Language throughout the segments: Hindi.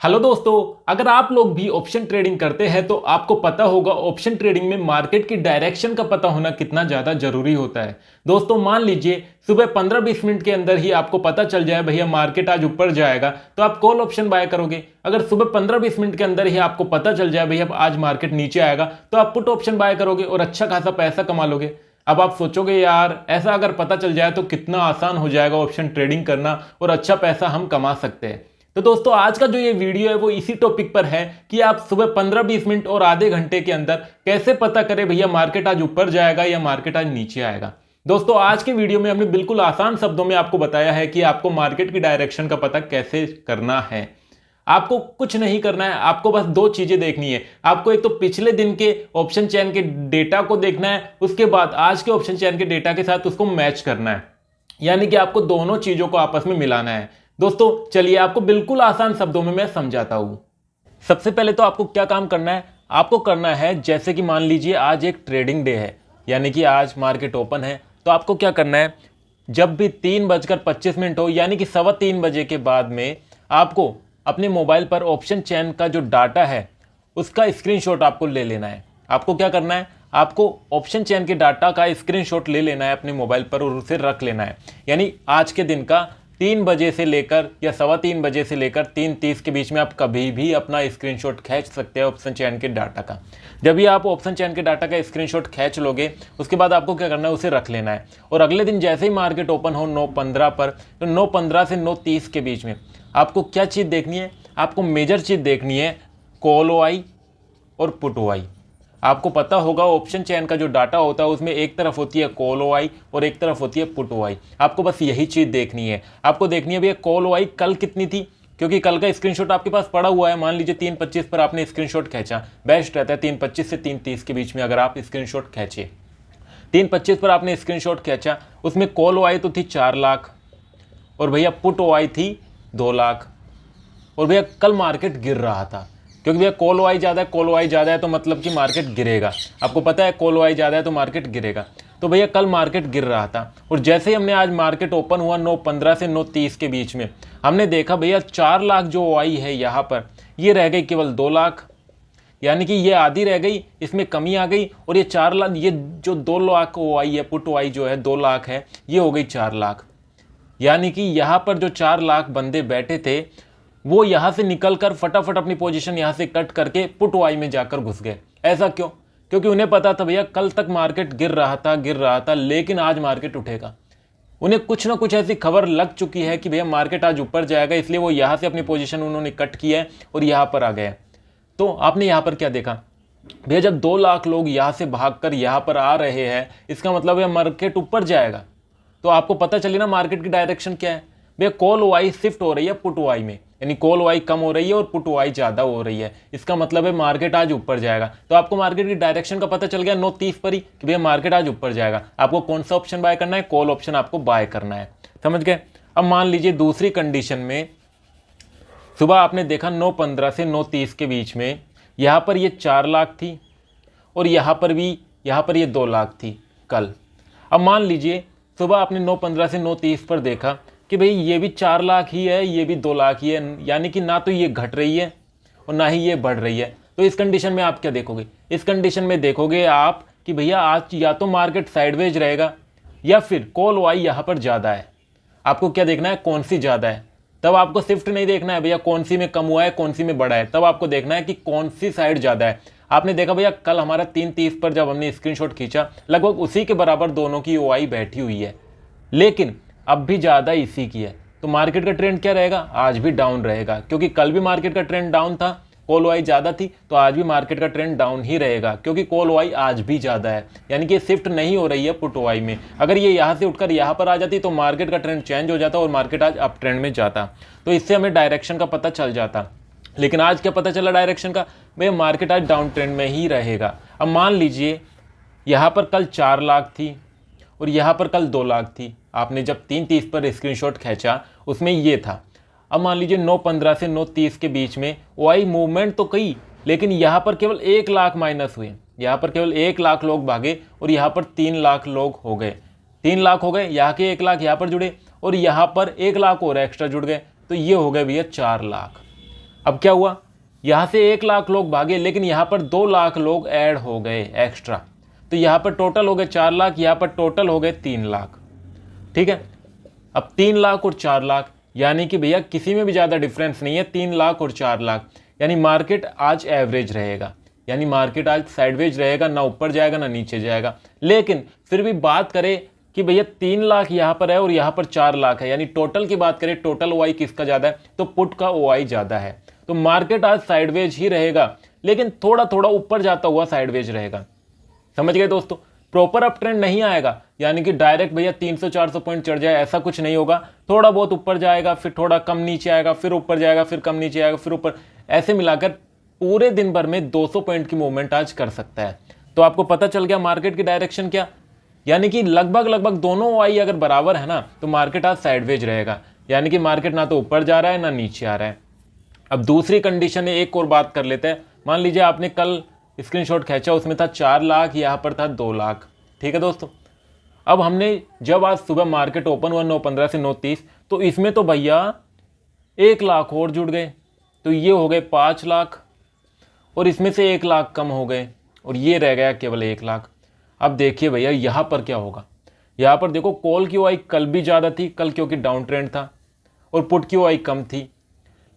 हेलो दोस्तों, अगर आप लोग भी ऑप्शन ट्रेडिंग करते हैं तो आपको पता होगा ऑप्शन ट्रेडिंग में मार्केट की डायरेक्शन का पता होना कितना ज़्यादा जरूरी होता है। दोस्तों मान लीजिए सुबह 15-20 मिनट के अंदर ही आपको पता चल जाए भैया मार्केट आज ऊपर जाएगा तो आप कॉल ऑप्शन बाय करोगे। अगर सुबह 15-20 मिनट के अंदर ही आपको पता चल जाए भैया आज मार्केट नीचे आएगा तो आप पुट ऑप्शन बाय करोगे और अच्छा खासा पैसा कमा लोगे। अब आप सोचोगे यार ऐसा अगर पता चल जाए तो कितना आसान हो जाएगा ऑप्शन ट्रेडिंग करना और अच्छा पैसा हम कमा सकते हैं। तो दोस्तों आज का जो ये वीडियो है वो इसी टॉपिक पर है कि आप सुबह 15-20 मिनट और आधे घंटे के अंदर कैसे पता करें भैया मार्केट आज ऊपर जाएगा या मार्केट आज नीचे आएगा। दोस्तों आज के वीडियो में हमने बिल्कुल आसान शब्दों में आपको बताया है कि आपको मार्केट की डायरेक्शन का पता कैसे करना है। आपको कुछ नहीं करना है, आपको बस दो चीजें देखनी है। आपको एक तो पिछले दिन के ऑप्शन चेन के डेटा को देखना है, उसके बाद आज के ऑप्शन चेन के डेटा के साथ उसको मैच करना है, यानी कि आपको दोनों चीजों को आपस में मिलाना है। दोस्तों चलिए आपको बिल्कुल आसान शब्दों में मैं समझाता हूं। सबसे पहले तो आपको क्या काम करना है, आपको करना है जैसे कि मान लीजिए आज एक ट्रेडिंग डे है, यानी कि आज मार्केट ओपन है, तो आपको क्या करना है, जब भी 3:25 हो यानी कि 3:15 बजे के बाद में आपको अपने मोबाइल पर ऑप्शन चेन का जो डाटा है उसका स्क्रीनशॉट आपको ले लेना है। आपको क्या करना है, आपको ऑप्शन चेन के डाटा का स्क्रीनशॉट ले लेना है अपने मोबाइल पर और उसे रख लेना है। यानी आज के दिन का 3 बजे से लेकर या 3:15 बजे से लेकर 3:30 के बीच में आप कभी भी अपना स्क्रीनशॉट खींच सकते हैं ऑप्शन चेन के डाटा का। जब भी आप ऑप्शन चेन के डाटा का स्क्रीनशॉट खींच लोगे उसके बाद आपको क्या करना है, उसे रख लेना है। और अगले दिन जैसे ही मार्केट ओपन हो 9:15 पर, तो 9:15 से 9:30 के बीच में आपको क्या चीज़ देखनी है, आपको मेजर चीज़ देखनी है कॉल ओआई और पुट ओआई। आपको पता होगा ऑप्शन चेन का जो डाटा होता है उसमें एक तरफ होती है कॉल ओआई और एक तरफ होती है पुट ओआई। आपको बस यही चीज़ देखनी है। आपको देखनी है भैया कॉल ओआई कल कितनी थी, क्योंकि कल का स्क्रीनशॉट आपके पास पड़ा हुआ है। मान लीजिए 3:25 पर आपने स्क्रीनशॉट खींचा, बेस्ट रहता है 3:25 से 3:30 के बीच में अगर आप स्क्रीनशॉट खींचे। 3:25 पर आपने स्क्रीनशॉट खींचा, उसमें कॉल ओआई तो थी 4 लाख और भैया पुट ओआई थी 2 लाख। और भैया कल मार्केट गिर रहा था, क्योंकि भैया कॉल ओआई ज़्यादा है, कॉल ओआई ज़्यादा है तो मतलब कि मार्केट गिरेगा। आपको पता है कॉल ओआई ज़्यादा है तो मार्केट गिरेगा। तो भैया कल मार्केट गिर रहा था और जैसे ही हमने आज मार्केट ओपन हुआ 9:15 से 9:30 के बीच में हमने देखा भैया 4 लाख जो ओआई है यहाँ पर, ये रह गई केवल 2 लाख, यानी कि ये आधी रह गई, इसमें कमी आ गई। और ये 4 लाख, ये जो 2 लाख ओआई है, पुट ओआई जो है 2 लाख है, ये हो गई 4 लाख। यानी कि यहाँ पर जो 4 लाख बंदे बैठे थे वो यहां से निकलकर फटाफट अपनी पोजीशन यहां से कट करके पुट ओआई में जाकर घुस गए। ऐसा क्यों? क्योंकि उन्हें पता था भैया कल तक मार्केट गिर रहा था लेकिन आज मार्केट उठेगा। उन्हें कुछ ना कुछ ऐसी खबर लग चुकी है कि भैया मार्केट आज ऊपर जाएगा, इसलिए वो यहां से अपनी पोजीशन उन्होंने कट किया है और यहां पर आ गए। तो आपने यहां पर क्या देखा भैया, जब 2 लाख लोग यहां से भागकर यहां पर आ रहे हैं इसका मतलब है मार्केट ऊपर जाएगा। तो आपको पता चले ना मार्केट की डायरेक्शन क्या है। भैया कॉल ओआई शिफ्ट हो रही है पुट ओआई में, यानी कॉल ओआई कम हो रही है और पुट ओआई ज़्यादा हो रही है। इसका मतलब है मार्केट आज ऊपर जाएगा। तो आपको मार्केट की डायरेक्शन का पता चल गया 9:30 पर ही कि भैया मार्केट आज ऊपर जाएगा। आपको कौन सा ऑप्शन बाय करना है, कॉल ऑप्शन आपको बाय करना है। समझ गए। अब मान लीजिए दूसरी कंडीशन में सुबह आपने देखा 9:15 से 9:30 के बीच में यहाँ पर ये 4 लाख थी और यहाँ पर ये 2 लाख थी कल। अब मान लीजिए सुबह आपने 9:15 से 9:30 पर देखा कि भाई ये भी 4 लाख ही है, ये भी 2 लाख ही है, यानी कि ना तो ये घट रही है और ना ही ये बढ़ रही है। तो इस कंडीशन में आप क्या देखोगे, इस कंडीशन में देखोगे आप कि भैया आज या तो मार्केट साइडवेज रहेगा या फिर कॉल ओआई यहाँ पर ज़्यादा है। आपको क्या देखना है, कौन सी ज़्यादा है। तब आपको शिफ्ट नहीं देखना है भैया कौन सी में कम हुआ है कौन सी में बढ़ा है, तब आपको देखना है कि कौन सी साइड ज़्यादा है। आपने देखा भैया कल हमारा 3:30 पर जब हमने स्क्रीनशॉट खींचा लगभग उसी के बराबर दोनों की ओआई बैठी हुई है, लेकिन अब भी ज़्यादा इसी की है। तो मार्केट का ट्रेंड क्या रहेगा, आज भी डाउन रहेगा, क्योंकि कल भी मार्केट का ट्रेंड डाउन था, कॉल ओआई ज़्यादा थी, तो आज भी मार्केट का ट्रेंड डाउन ही रहेगा क्योंकि कॉल ओआई आज भी ज़्यादा है। यानी कि शिफ्ट नहीं हो रही है पुट ओआई में। अगर ये यहाँ से उठकर यहाँ पर आ जाती तो मार्केट का ट्रेंड चेंज हो जाता और मार्केट आज अप ट्रेंड में जाता। तो इससे हमें डायरेक्शन का पता चल जाता। लेकिन आज क्या पता चला डायरेक्शन का, भाई मार्केट आज डाउन ट्रेंड में ही रहेगा। अब मान लीजिए यहाँ पर कल 4 लाख थी और यहाँ पर कल 2 लाख थी। आपने जब 3:30 पर स्क्रीनशॉट खींचा उसमें ये था। अब मान लीजिए 9:15 से 9:30 के बीच में ओआई मूवमेंट तो कई, लेकिन यहाँ पर केवल 1 लाख माइनस हुए। यहाँ पर केवल 1 लाख लोग भागे और यहाँ पर 3 लाख लोग हो गए। 3 लाख हो गए, यहाँ के 1 लाख यहाँ पर जुड़े और यहाँ पर 1 लाख और एक्स्ट्रा जुड़ गए, तो ये हो गए भैया 4 लाख। अब क्या हुआ, यहाँ से 1 लाख लोग भागे, लेकिन यहाँ पर 2 लाख लोग ऐड हो गए एक्स्ट्रा, तो यहाँ पर टोटल हो गए 4 लाख, यहाँ पर टोटल हो गए 3 लाख। ठीक है, अब 3 लाख और 4 लाख, यानी कि भैया किसी में भी ज़्यादा डिफरेंस नहीं है, 3 लाख और 4 लाख, यानी मार्केट आज एवरेज रहेगा, यानी मार्केट आज साइडवेज रहेगा, ना ऊपर जाएगा ना नीचे जाएगा। लेकिन फिर भी बात करें कि भैया 3 लाख यहाँ पर है और यहाँ पर 4 लाख है, यानी टोटल की बात करें, टोटल ओआई किसका ज़्यादा है, तो पुट का ओआई ज़्यादा है। तो मार्केट आज साइडवेज ही रहेगा, लेकिन थोड़ा थोड़ा ऊपर जाता हुआ साइडवेज रहेगा। समझ गए दोस्तों, प्रॉपर अप ट्रेंड नहीं आएगा, यानी कि डायरेक्ट भैया 300-400 पॉइंट चढ़ जाए, ऐसा कुछ नहीं होगा। थोड़ा बहुत ऊपर जाएगा, फिर थोड़ा कम नीचे आएगा, फिर ऊपर जाएगा, फिर कम नीचे आएगा, फिर ऊपर, ऐसे मिलाकर पूरे दिन भर में 200 पॉइंट की मूवमेंट आज कर सकता है। तो आपको पता चल गया मार्केट की डायरेक्शन क्या, यानी कि लगभग दोनों ओआई अगर बराबर है ना, तो मार्केट आज साइडवेज रहेगा, यानी कि मार्केट ना तो ऊपर जा रहा है ना नीचे आ रहा है। अब दूसरी कंडीशन है, एक और बात कर लेते हैं। मान लीजिए आपने कल स्क्रीनशॉट खींचा, उसमें था 4 लाख, यहाँ पर था 2 लाख। ठीक है दोस्तों, अब हमने जब आज सुबह मार्केट ओपन हुआ 9:15 से 9:30, तो इसमें तो भैया 1 लाख और जुड़ गए, तो ये हो गए 5 लाख, और इसमें से 1 लाख कम हो गए, और ये रह गया केवल 1 लाख। अब देखिए भैया यहाँ पर क्या होगा, यहाँ पर देखो कॉल की ओआई कल भी ज़्यादा थी, कल क्योंकि डाउन ट्रेंड था, और पुट की ओआई कम थी।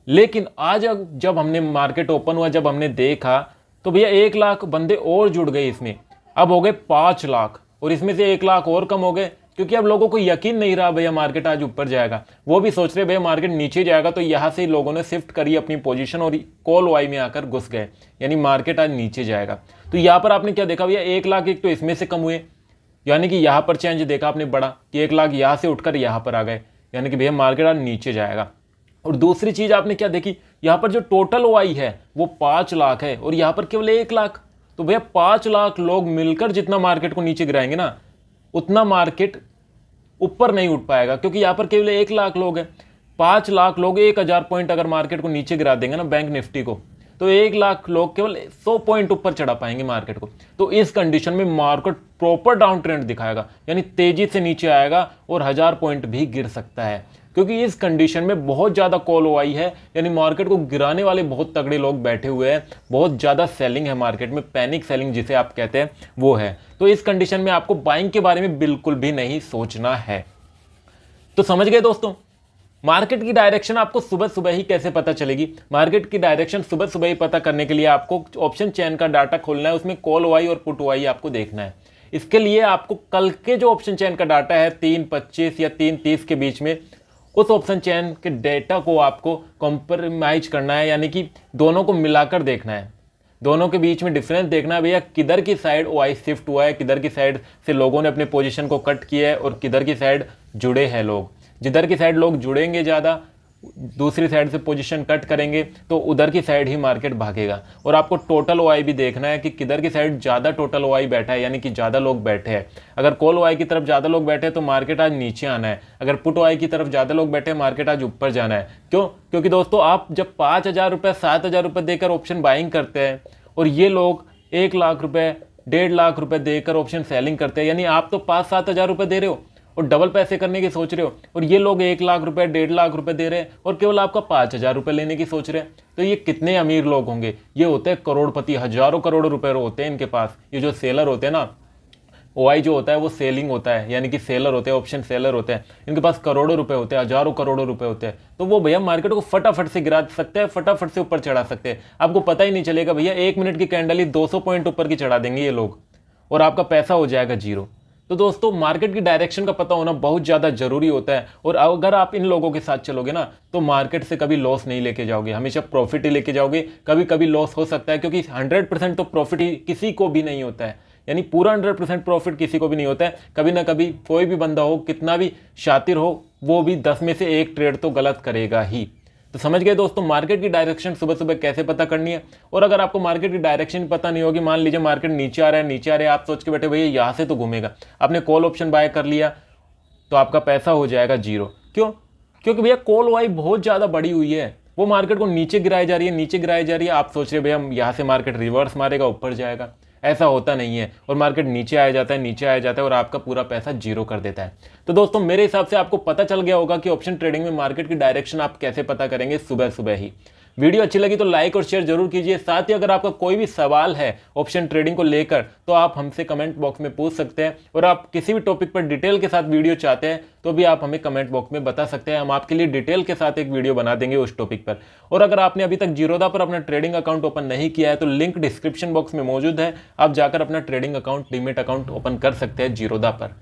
लेकिन आज जब हमने मार्केट ओपन हुआ, जब हमने देखा, तो भैया 1 लाख बंदे और जुड़ गए इसमें, अब हो गए 5 लाख, और इसमें से 1 लाख और कम हो गए, क्योंकि अब लोगों को यकीन नहीं रहा भैया मार्केट आज ऊपर जाएगा, वो भी सोच रहे भैया मार्केट नीचे जाएगा। तो यहाँ से लोगों ने शिफ्ट करी अपनी पोजीशन और कॉल वाई में आकर घुस गए, यानी मार्केट आज नीचे जाएगा। तो यहाँ पर आपने क्या देखा भैया, 1 लाख एक तो इसमें से कम हुए, यानी कि यहाँ पर चेंज देखा आपने बड़ा कि 1 लाख यहाँ से उठकर यहाँ पर आ गए, यानी कि भैया मार्केट आज नीचे जाएगा। और दूसरी चीज आपने क्या देखी, यहाँ पर जो टोटल ओआई है वो 5 लाख है, और यहाँ पर केवल 1 लाख। तो भैया 5 लाख लोग मिलकर जितना मार्केट को नीचे गिराएंगे ना, उतना मार्केट ऊपर नहीं उठ पाएगा, क्योंकि यहाँ पर केवल 1 लाख लोग हैं। 5 लाख लोग 1000 पॉइंट अगर मार्केट को नीचे गिरा देंगे ना, बैंक निफ्टी को, तो 1 लाख लोग केवल 100 पॉइंट ऊपर चढ़ा पाएंगे मार्केट को। तो इस कंडीशन में मार्केट प्रॉपर डाउन ट्रेंड दिखाएगा, यानी तेजी से नीचे आएगा, और 1000 पॉइंट भी गिर सकता है, क्योंकि इस कंडीशन में बहुत ज़्यादा कॉल ओआई है, यानी मार्केट को गिराने वाले बहुत तगड़े लोग बैठे हुए हैं, बहुत ज़्यादा सेलिंग है मार्केट में, पैनिक सेलिंग जिसे आप कहते हैं वो है। तो इस कंडीशन में आपको बाइंग के बारे में बिल्कुल भी नहीं सोचना है। तो समझ गए दोस्तों, मार्केट की डायरेक्शन आपको सुबह सुबह ही कैसे पता चलेगी। मार्केट की डायरेक्शन सुबह सुबह ही पता करने के लिए आपको ऑप्शन चेन का डाटा खोलना है, उसमें कॉल ओआई और पुट ओआई आपको देखना है। इसके लिए आपको कल के जो ऑप्शन चेन का डाटा है 3:25 या 3:30 के बीच में, उस ऑप्शन चेन के डेटा को आपको कॉम्प्रोमाइज करना है, यानी कि दोनों को मिलाकर देखना है, दोनों के बीच में डिफरेंस देखना है भैया, किधर की साइड ओआई शिफ्ट हुआ है, किधर की साइड से लोगों ने अपने पोजीशन को कट किया है, और किधर की साइड जुड़े हैं लोग। जिधर की साइड लोग जुड़ेंगे ज़्यादा, दूसरी साइड से पोजीशन कट करेंगे, तो उधर की साइड ही मार्केट भागेगा। और आपको टोटल ओआई भी देखना है कि किधर की साइड ज़्यादा टोटल ओआई बैठा है, यानी कि ज़्यादा लोग बैठे हैं। अगर कॉल ओआई की तरफ ज़्यादा लोग बैठे हैं तो मार्केट आज नीचे आना है, अगर पुट ओआई की तरफ ज़्यादा लोग बैठे हैं मार्केट आज ऊपर जाना है। क्यों? क्योंकि दोस्तों आप जब 5,000 रुपये 7,000 रुपये देकर ऑप्शन बाइंग करते हैं, और ये लोग 1 लाख रुपये 1.5 लाख रुपये देकर ऑप्शन सेलिंग करते हैं, यानी आप तो 5-7 हज़ार रुपये दे रहे हो और डबल पैसे करने की सोच रहे हो, और ये लोग 1 लाख रुपए 1.5 लाख रुपए दे रहे हैं और केवल आपका 5,000 रुपये लेने की सोच रहे हैं। तो ये कितने अमीर लोग होंगे, ये होते हैं करोड़पति, हजारों करोड़ रुपए होते हैं इनके पास। ये जो सेलर होते हैं ना, ओआई जो होता है वो सेलिंग होता है, यानी कि सेलर होते हैं, ऑप्शन सेलर होते हैं, इनके पास करोड़ों रुपए होते हैं, हजारों करोड़ों रुपए होते हैं। तो वो भैया मार्केट को फटाफट से गिरा सकते हैं, फटाफट से ऊपर चढ़ा सकते हैं, आपको पता ही नहीं चलेगा भैया। 1 मिनट की कैंडल ही 200 पॉइंट ऊपर की चढ़ा देंगे ये लोग, और आपका पैसा हो जाएगा जीरो। तो दोस्तों मार्केट की डायरेक्शन का पता होना बहुत ज़्यादा जरूरी होता है, और अगर आप इन लोगों के साथ चलोगे ना, तो मार्केट से कभी लॉस नहीं लेके जाओगे, हमेशा प्रॉफिट ही लेके जाओगे। कभी कभी लॉस हो सकता है, क्योंकि 100% तो प्रॉफिट ही किसी को भी नहीं होता है, यानी पूरा 100% प्रॉफिट किसी को भी नहीं होता है। कभी ना कभी कोई भी बंदा हो, कितना भी शातिर हो, वो भी 10 में से 1 ट्रेड तो गलत करेगा ही। तो समझ गए दोस्तों मार्केट की डायरेक्शन सुबह सुबह कैसे पता करनी है। और अगर आपको मार्केट की डायरेक्शन पता नहीं होगी, मान लीजिए मार्केट नीचे आ रहा है, नीचे आ रहा है, आप सोच के बैठे भैया यहाँ से तो घूमेगा, आपने कॉल ऑप्शन बाय कर लिया, तो आपका पैसा हो जाएगा जीरो। क्यों? क्योंकि भैया कॉल वाई बहुत ज़्यादा बड़ी हुई है, वो मार्केट को नीचे गिराई जा रही है, नीचे गिराई जा रही है। आप सोच रहे भैया यहाँ से मार्केट रिवर्स मारेगा, ऊपर जाएगा, ऐसा होता नहीं है, और मार्केट नीचे आ जाता है, नीचे आ जाता है, और आपका पूरा पैसा जीरो कर देता है। तो दोस्तों मेरे हिसाब से आपको पता चल गया होगा कि ऑप्शन ट्रेडिंग में मार्केट की डायरेक्शन आप कैसे पता करेंगे सुबह सुबह ही। वीडियो अच्छी लगी तो लाइक और शेयर जरूर कीजिए। साथ ही अगर आपका कोई भी सवाल है ऑप्शन ट्रेडिंग को लेकर तो आप हमसे कमेंट बॉक्स में पूछ सकते हैं, और आप किसी भी टॉपिक पर डिटेल के साथ वीडियो चाहते हैं तो भी आप हमें कमेंट बॉक्स में बता सकते हैं। हम आपके लिए डिटेल के साथ एक वीडियो बना देंगे उस टॉपिक पर। और अगर आपने अभी तक जीरोधा पर अपना ट्रेडिंग अकाउंट ओपन नहीं किया है तो लिंक डिस्क्रिप्शन बॉक्स में मौजूद है, आप जाकर अपना trading account, demat account open कर सकते हैं जीरोधा पर।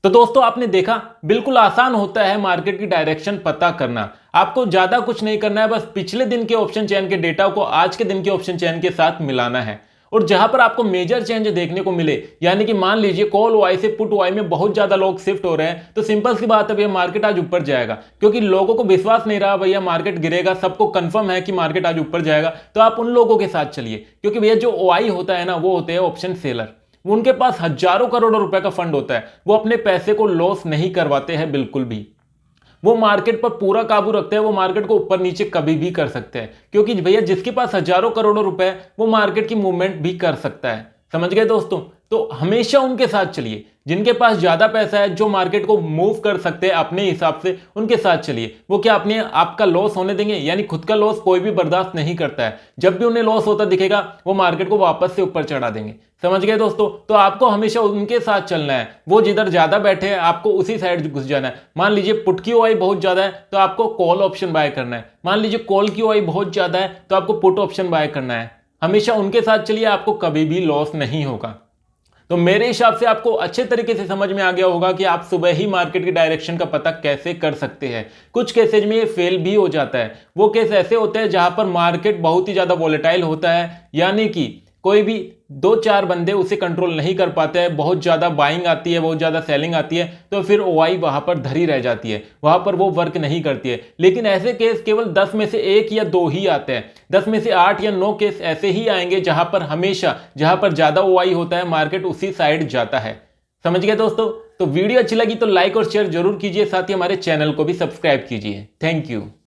तो दोस्तों आपने देखा, बिल्कुल आसान होता है मार्केट की डायरेक्शन पता करना। आपको ज्यादा कुछ नहीं करना है, बस पिछले दिन के ऑप्शन चेन के डेटा को आज के दिन के ऑप्शन चेन के साथ मिलाना है। और जहां पर आपको मेजर चेंज देखने को मिले, यानी कि मान लीजिए कॉल वाई से पुट वाई में बहुत ज्यादा लोग शिफ्ट हो रहे हैं, तो सिंपल सी बात है भैया मार्केट आज ऊपर जाएगा, क्योंकि लोगों को विश्वास नहीं रहा भैया मार्केट गिरेगा, सबको कंफर्म है कि मार्केट आज ऊपर जाएगा, तो आप उन लोगों के साथ चलिए। क्योंकि भैया जो ओआई होता है ना, वो होते हैं ऑप्शन सेलर, उनके पास हजारों करोड़ों रुपए का फंड होता है, वो अपने पैसे को लॉस नहीं करवाते हैं बिल्कुल भी। वो मार्केट पर पूरा काबू रखते हैं, वो मार्केट को ऊपर नीचे कभी भी कर सकते हैं, क्योंकि भैया जिसके पास हजारों करोड़ों रुपए वो मार्केट की मूवमेंट भी कर सकता है। समझ गए दोस्तों? तो हमेशा उनके साथ चलिए, जिनके पास ज्यादा पैसा है, जो मार्केट को मूव कर सकते हैं अपने हिसाब से, उनके साथ चलिए। वो क्या अपने आपका लॉस होने देंगे? यानी खुद का लॉस कोई भी बर्दाश्त नहीं करता है। जब भी उन्हें लॉस होता दिखेगा वो मार्केट को वापस से ऊपर चढ़ा देंगे। समझ गए दोस्तों? तो आपको हमेशा उनके साथ चलना है, वो जिधर ज्यादा बैठे हैं आपको उसी साइड घुस जाना है। मान लीजिए पुट की ओआई बहुत ज्यादा है तो आपको कॉल ऑप्शन बाय करना है, मान लीजिए कॉल की ओआई बहुत ज्यादा है तो आपको पुट ऑप्शन बाय करना है। हमेशा उनके साथ चलिए, आपको कभी भी लॉस नहीं होगा। तो मेरे हिसाब से आपको अच्छे तरीके से समझ में आ गया होगा कि आप सुबह ही मार्केट की डायरेक्शन का पता कैसे कर सकते हैं। कुछ केसेज में ये फेल भी हो जाता है। वो केस ऐसे होते हैं जहां पर मार्केट बहुत ही ज्यादा वोलेटाइल होता है, यानी कि कोई भी 2-4 बंदे उसे कंट्रोल नहीं कर पाते हैं, बहुत ज्यादा बाइंग आती है, बहुत ज्यादा सेलिंग आती है, तो फिर ओआई वहां पर धरी रह जाती है, वहां पर वो वर्क नहीं करती है। लेकिन ऐसे केस केवल 10 में से 1 या 2 ही आते हैं। 10 में से 8 या 9 केस ऐसे ही आएंगे जहां पर हमेशा, जहां पर ज्यादा ओआई होता है, मार्केट उसी साइड जाता है। समझ गए दोस्तों? तो वीडियो अच्छी लगी तो लाइक और शेयर जरूर कीजिए, साथ ही हमारे चैनल को भी सब्सक्राइब कीजिए। Thank you.